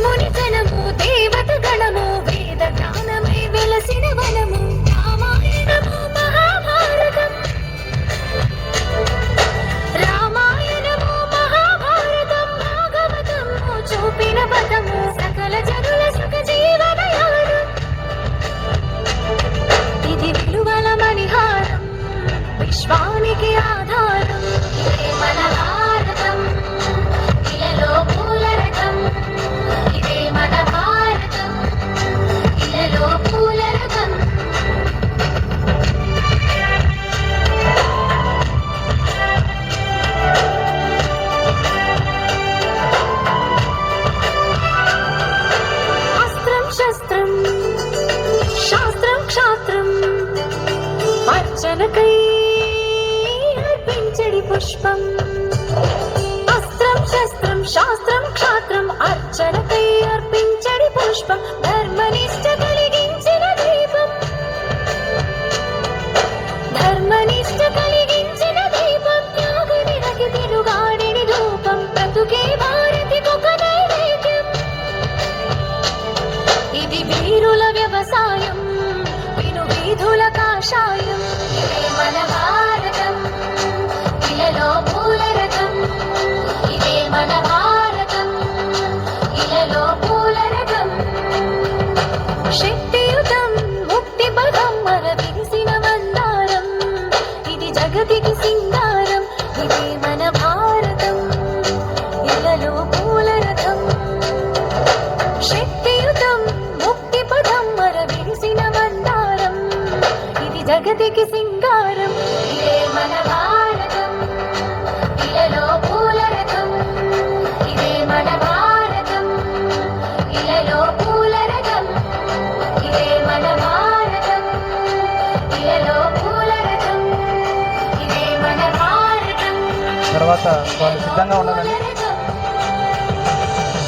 ముని జనము దేవత గణము వేద జ్ఞానమై వెలసిన వనము రామాయణము మహాభారతం రామాయణము మహాభారతం భాగవతము చూపిన పదము సకల జనుల సుఖ జీవనయానం ఇది విలువల మణిహారం విశ్వానికి ఆధారం ఇదే మన భారతం ఇలలో పూలరథం ఇదే మన భారతం ఇలలో పూలరథం అస్త్రం శస్త్రం శాస్త్రం క్షాత్రం అర్చనకై అర్పించడి పుష్పం అస్త్రం శస్త్రం శాస్త్రం క్షాత్రం అర్చనకై అర్పించడి పుష్పం ధర్మనిష్ట కలిగించిన దీపం ధర్మనిష్ట కలిగించిన దీపం త్యాగనిరకి తిరుగాడిని ధూపం బ్రతుకే భారతికొక నైవేద్యం ఇది వీరుల వ్యవసాయం విను వీధుల కాషాయం ఇదే మన భారతం ఇలలో పూలరథం ఇదే మన భారతం ఇలలో పూలరథం శక్తియుతం ముక్తి పదం మరవిరిసిన మందారం ఇది జగతికి సింగారం ఇదే మన భారతం ఇలలో పూలరథం శక్తియుతం ముక్తి పదం మరవిరిసిన మందారం ఇది జగతికి సింగారం ఇదే మన భారతం ఇలలో పూలరథం ఇదే మన భారతం ఇలలో పూలరథం ఇదే మన భారతం ఇలలో పూలరథం ఇదే మన భారతం తర్వాత వాళ్ళు సిద్ధంగా ఉండాలని